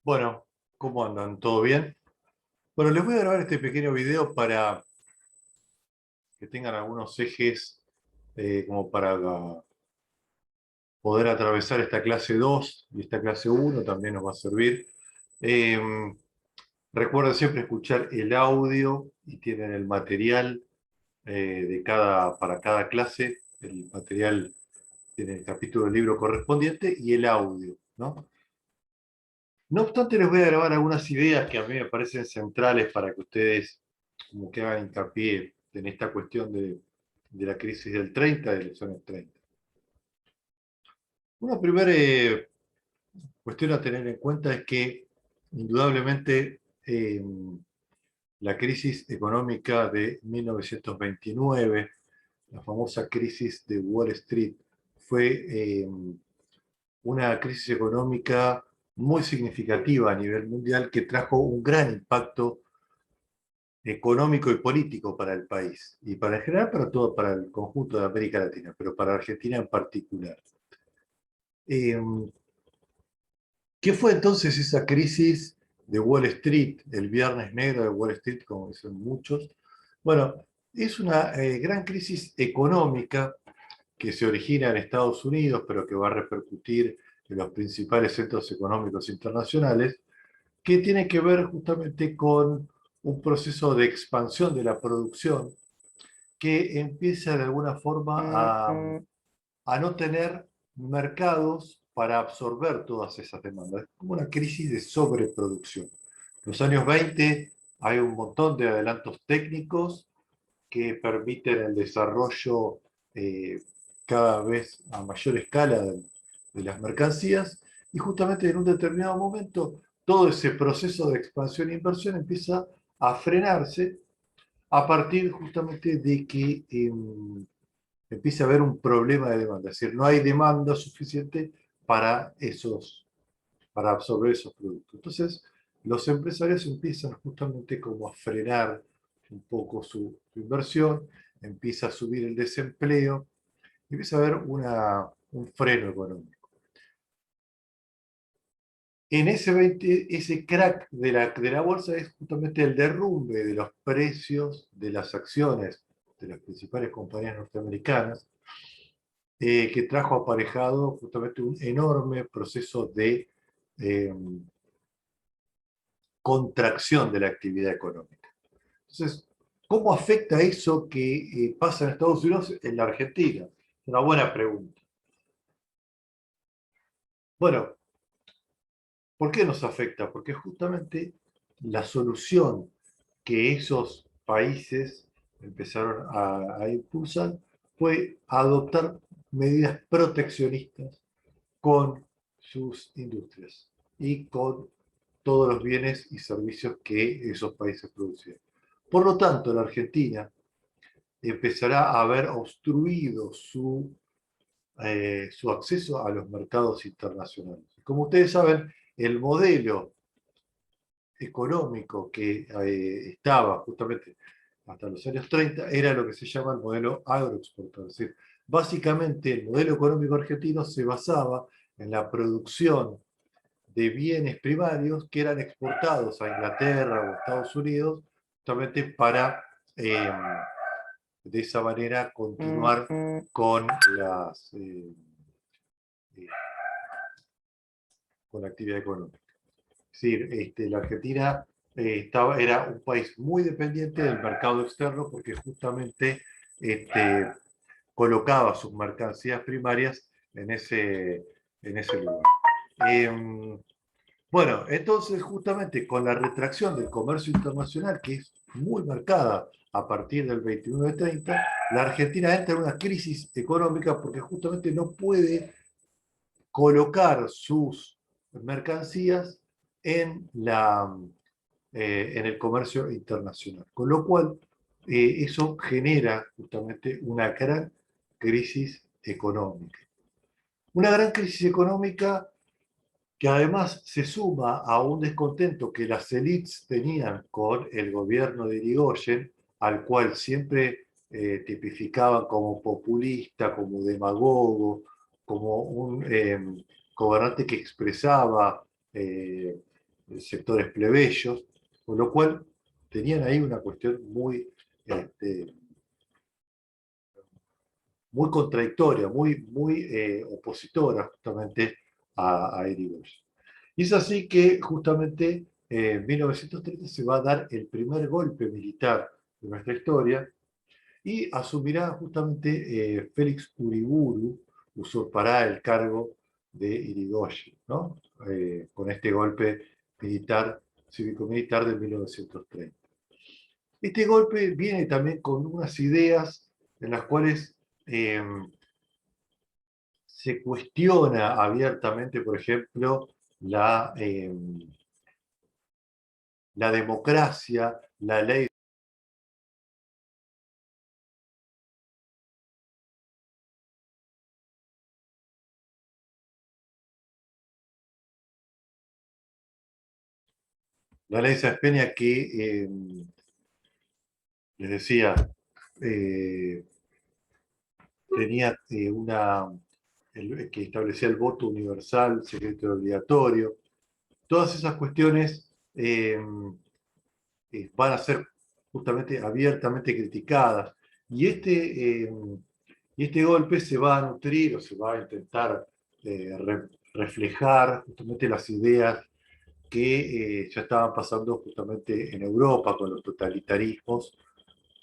Bueno, ¿cómo andan? ¿Todo bien? Bueno, les voy a grabar este pequeño video para que tengan algunos ejes como para poder atravesar esta clase 2 y esta clase uno también nos va a servir. Eh, Recuerden siempre escuchar el audio y tienen el material para cada clase. El material tiene el capítulo del libro correspondiente y el audio, ¿no? No obstante, les voy a grabar algunas ideas que a mí me parecen centrales para que ustedes como que hagan hincapié en esta cuestión de la crisis del 30, de los años 30. Una primera cuestión a tener en cuenta es que indudablemente la crisis económica de 1929, la famosa crisis de Wall Street, fue una crisis económica muy significativa a nivel mundial que trajo un gran impacto económico y político para el país, y para en general para el conjunto de América Latina, pero para Argentina en particular. Eh, ¿Qué fue entonces esa crisis de Wall Street, el viernes negro de Wall Street, como dicen muchos? Bueno, es una gran crisis económica que se origina en Estados Unidos, pero que va a repercutir en los principales centros económicos internacionales, que tiene que ver justamente con un proceso de expansión de la producción que empieza de alguna forma a no tener mercados para absorber todas esas demandas. Es como una crisis de sobreproducción. En los años 20 hay un montón de adelantos técnicos que permiten el desarrollo eh, cada vez a mayor escala de las mercancías, y justamente en un determinado momento todo ese proceso de expansión e inversión empieza a frenarse a partir justamente de que empieza a haber un problema de demanda, es decir, no hay demanda suficiente para para absorber esos productos. Entonces, los empresarios empiezan justamente como a frenar un poco su inversión, empieza a subir el desempleo, empieza a haber un freno económico. En ese crack de la bolsa es justamente el derrumbe de los precios de las acciones de las principales compañías norteamericanas, que trajo aparejado justamente un enorme proceso de eh, contracción de la actividad económica. Entonces, ¿cómo afecta eso que pasa en Estados Unidos en la Argentina? Es una buena pregunta. Bueno, ¿por qué nos afecta? Porque justamente la solución que esos países empezaron a impulsar fue adoptar medidas proteccionistas con sus industrias y con todos los bienes y servicios que esos países producían. Por lo tanto, la Argentina empezará a haber obstruido su acceso a los mercados internacionales. Como ustedes saben, el modelo económico que estaba justamente hasta los años 30 era lo que se llama el modelo agroexportador. Es decir, básicamente el modelo económico argentino se basaba en la producción de bienes primarios que eran exportados a Inglaterra o Estados Unidos, justamente para de esa manera continuar con eh, con la actividad económica. Es decir, la Argentina era un país muy dependiente del mercado externo porque justamente este, colocaba sus mercancías primarias en ese lugar. Eh, bueno, entonces justamente con la retracción del comercio internacional, que es muy marcada a partir del 21 de 30, la Argentina entra en una crisis económica porque justamente no puede colocar sus mercancías en el comercio internacional. Con lo cual, eso genera justamente una gran crisis económica. Una gran crisis económica que además se suma a un descontento que las élites tenían con el gobierno de Irigoyen, al cual siempre tipificaban como populista, como demagogo, como un gobernante que expresaba eh, sectores plebeyos, con lo cual tenían ahí una cuestión muy contradictoria, muy opositora justamente a Irigoyen. Y es así que justamente en 1930 se va a dar el primer golpe militar de nuestra historia y asumirá justamente Félix Uriburu, usurpará el cargo de Irigoyen, ¿no? Con este golpe militar, cívico-militar de 1930. Este golpe viene también con unas ideas en las cuales eh, se cuestiona abiertamente, por ejemplo, la democracia, la ley. La ley Peña que, les decía, eh, tenía que establecía el voto universal, secreto y obligatorio. Todas esas cuestiones van a ser justamente abiertamente criticadas. Y este golpe se va a nutrir o se va a intentar reflejar justamente las ideas que ya estaban pasando justamente en Europa con los totalitarismos,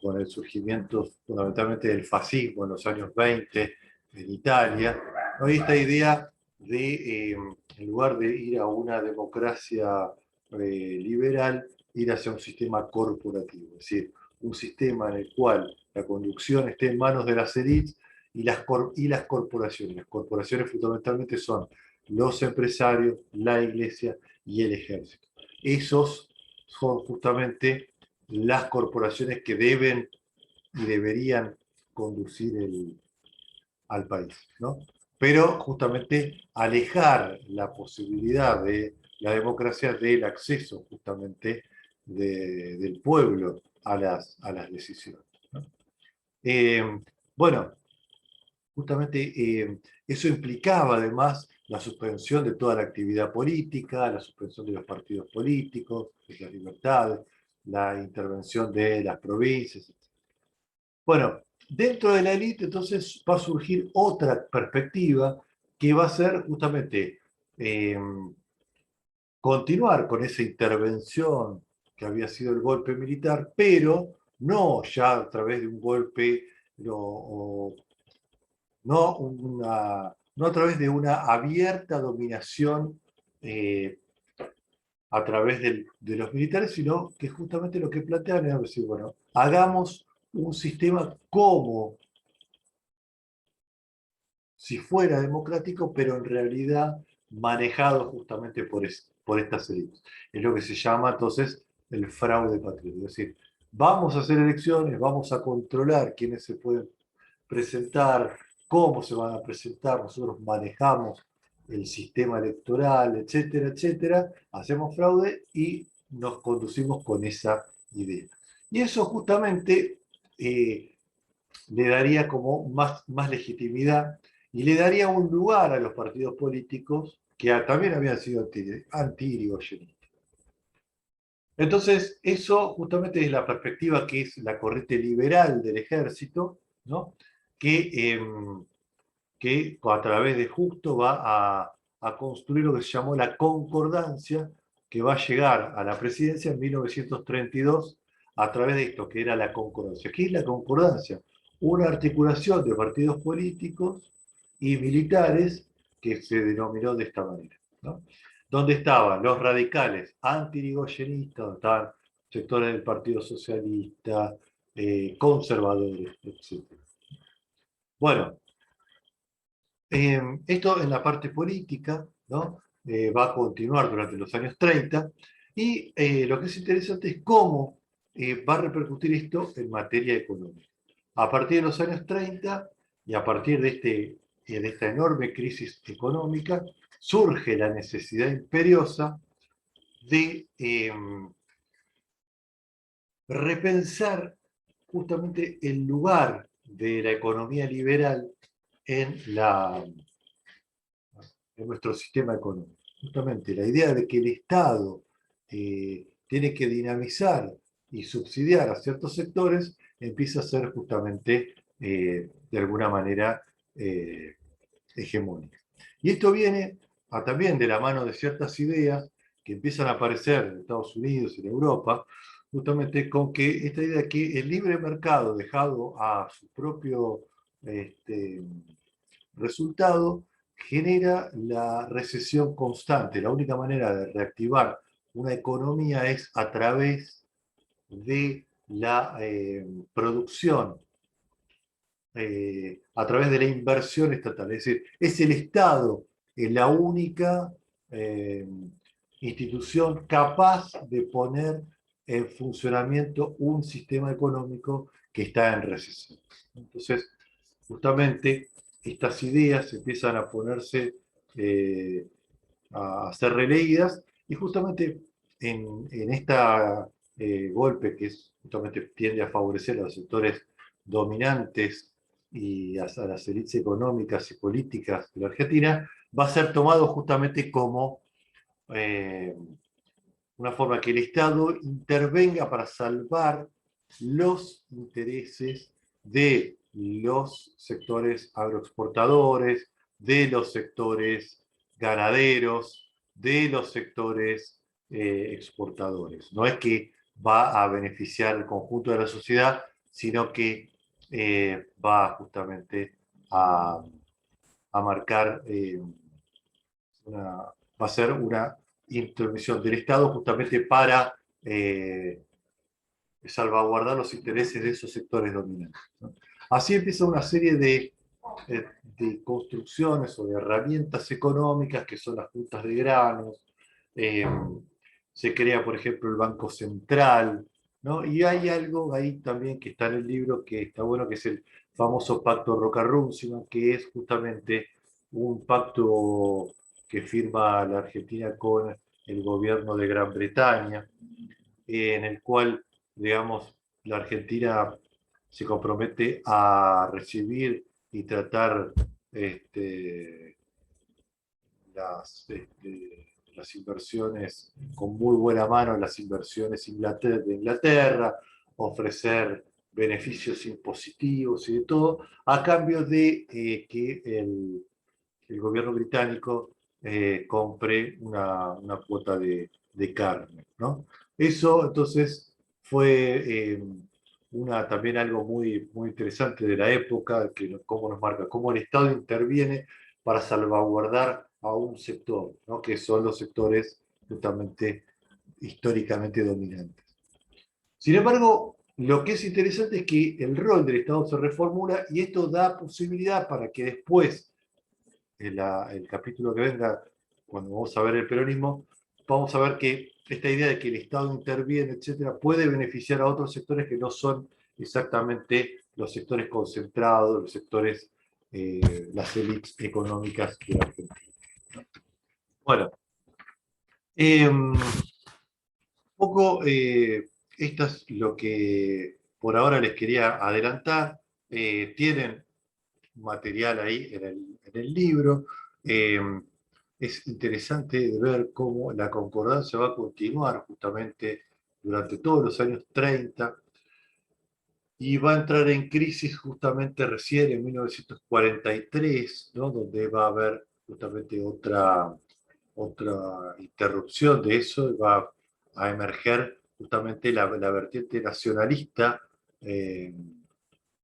con el surgimiento fundamentalmente del fascismo en los años 20 en Italia. ¿No? Y esta idea de, en lugar de ir a una democracia liberal, ir hacia un sistema corporativo, es decir, un sistema en el cual la conducción esté en manos de las élites y las corporaciones. Las corporaciones fundamentalmente son los empresarios, la iglesia y el ejército. Esos son justamente las corporaciones que deben y deberían conducir al país, ¿no? Pero justamente alejar la posibilidad de la democracia del acceso justamente del pueblo a las decisiones, ¿no? Eh, bueno, justamente eso implicaba además la suspensión de toda la actividad política, la suspensión de los partidos políticos, de las libertades, la intervención de las provincias. Bueno, dentro de la élite entonces va a surgir otra perspectiva que va a ser justamente eh, continuar con esa intervención que había sido el golpe militar, pero no ya a través de un golpe, no a través de una abierta dominación a través de los militares, sino que justamente lo que plantean es decir, bueno, hagamos un sistema como si fuera democrático, pero en realidad manejado justamente por estas élites. Es lo que se llama entonces el fraude patriótico. Es decir, vamos a hacer elecciones, vamos a controlar quiénes se pueden presentar, cómo se van a presentar, nosotros manejamos el sistema electoral, etcétera, etcétera, hacemos fraude y nos conducimos con esa idea. Y eso justamente le daría como más legitimidad y le daría un lugar a los partidos políticos que también habían sido anti-irigoyenistas. Entonces, eso justamente es la perspectiva que es la corriente liberal del ejército, ¿no? que, eh, que a través de Justo va a construir lo que se llamó la concordancia, que va a llegar a la presidencia en 1932 a través de esto, que era la concordancia. ¿Qué es la concordancia? Una articulación de partidos políticos y militares que se denominó de esta manera, ¿no? Donde estaban los radicales anti-irigoyenistas, donde estaban sectores del Partido Socialista, conservadores, etc. Bueno, esto en la parte política, ¿no? Va a continuar durante los años 30 y lo que es interesante es cómo va a repercutir esto en materia económica. A partir de los años 30 y a partir de esta enorme crisis económica, surge la necesidad imperiosa de repensar justamente el lugar de la economía liberal en nuestro sistema económico. Justamente la idea de que el Estado tiene que dinamizar y subsidiar a ciertos sectores, empieza a ser justamente, de alguna manera, hegemónica. Y esto viene también de la mano de ciertas ideas que empiezan a aparecer en Estados Unidos y en Europa, justamente con que esta idea que el libre mercado dejado a su propio este, resultado genera la recesión constante. La única manera de reactivar una economía es a través de la producción, a través de la inversión estatal. Es decir, es el Estado la única eh, institución capaz de poner en funcionamiento un sistema económico que está en recesión. Entonces, justamente estas ideas empiezan a ponerse, eh, a ser releídas, y justamente en esta golpe que justamente tiende a favorecer a los sectores dominantes y a las élites económicas y políticas de la Argentina, va a ser tomado justamente como eh, una forma que el Estado intervenga para salvar los intereses de los sectores agroexportadores, de los sectores ganaderos, de los sectores exportadores. No es que va a beneficiar el conjunto de la sociedad, sino que va justamente a marcar va a ser una intervención del Estado justamente para salvaguardar los intereses de esos sectores dominantes, ¿no? Así empieza una serie de construcciones o de herramientas económicas que son las juntas de granos. eh, Se crea, por ejemplo, el Banco Central, ¿no? Y hay algo ahí también que está en el libro que está bueno, que es el famoso Pacto Roca-Runciman, que es justamente un pacto que firma la Argentina con el gobierno de Gran Bretaña, en el cual, digamos, la Argentina se compromete a recibir y tratar este, las inversiones con muy buena mano, las inversiones de Inglaterra, ofrecer beneficios impositivos y de todo, a cambio de que el gobierno británico compre una cuota de carne, ¿no? Eso entonces fue también algo muy interesante de la época, que cómo nos marca, cómo el Estado interviene para salvaguardar a un sector, ¿no? Que son los sectores justamente históricamente dominantes. Sin embargo, lo que es interesante es que el rol del Estado se reformula, y esto da posibilidad para que después, el capítulo que venga, cuando vamos a ver el peronismo, vamos a ver que esta idea de que el Estado interviene, etcétera, puede beneficiar a otros sectores que no son exactamente los sectores concentrados, los sectores, las élites económicas de la Argentina. Bueno, un poco esto es lo que por ahora les quería adelantar. Tienen material ahí en el libro. Eh, es interesante ver cómo la concordancia va a continuar justamente durante todos los años 30 y va a entrar en crisis justamente recién en 1943, ¿no? Donde va a haber justamente otra interrupción de eso, y va a emerger justamente la vertiente nacionalista eh,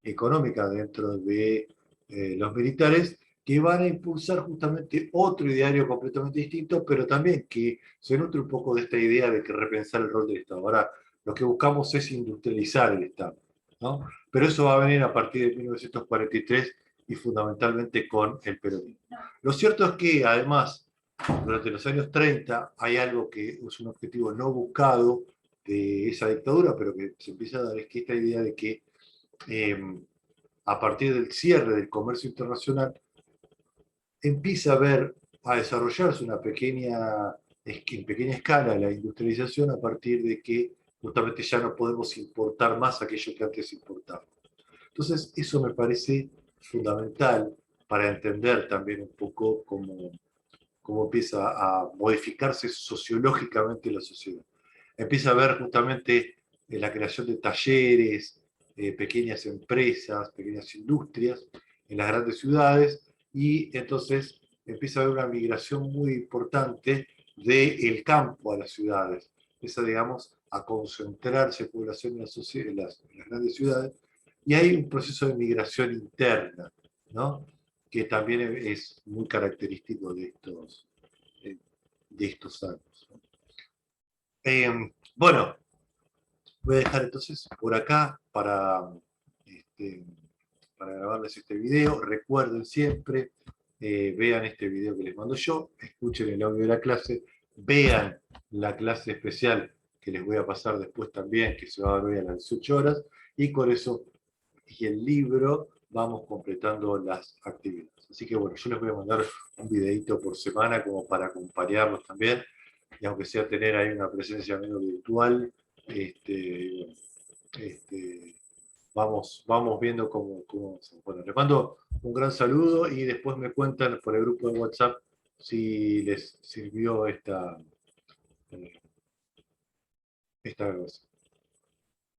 económica dentro de los militares, que van a impulsar justamente otro ideario completamente distinto, pero también que se nutre un poco de esta idea de que repensar el rol del Estado. Ahora, lo que buscamos es industrializar el Estado, ¿no? Pero eso va a venir a partir de 1943 y fundamentalmente con el peronismo. Lo cierto es que, además, durante los años 30 hay algo que es un objetivo no buscado de esa dictadura, pero que se empieza a dar, es que esta idea de que eh, a partir del cierre del comercio internacional, empieza a desarrollarse en pequeña escala la industrialización, a partir de que justamente ya no podemos importar más aquello que antes importábamos. Entonces, eso me parece fundamental para entender también un poco cómo empieza a modificarse sociológicamente la sociedad. empieza a ver justamente la creación de talleres, pequeñas empresas, pequeñas industrias en las grandes ciudades, y entonces empieza a haber una migración muy importante del campo a las ciudades. Empieza, digamos, a concentrarse población en las grandes ciudades, y hay un proceso de migración interna, ¿no? Que también es muy característico eh, de estos años. Bueno, voy a dejar entonces por acá este, para grabarles este video. Recuerden siempre, vean este video que les mando yo, escuchen el audio de la clase, vean la clase especial que les voy a pasar después también, que se va a dar hoy a las 18 horas, y con eso y el libro vamos completando las actividades. Así que bueno, yo les voy a mandar un videito por semana como para acompañarlos también, y aunque sea tener ahí una presencia medio virtual, este, este, vamos viendo cómo. Bueno, les mando un gran saludo y después me cuentan por el grupo de WhatsApp si les sirvió esta grabación.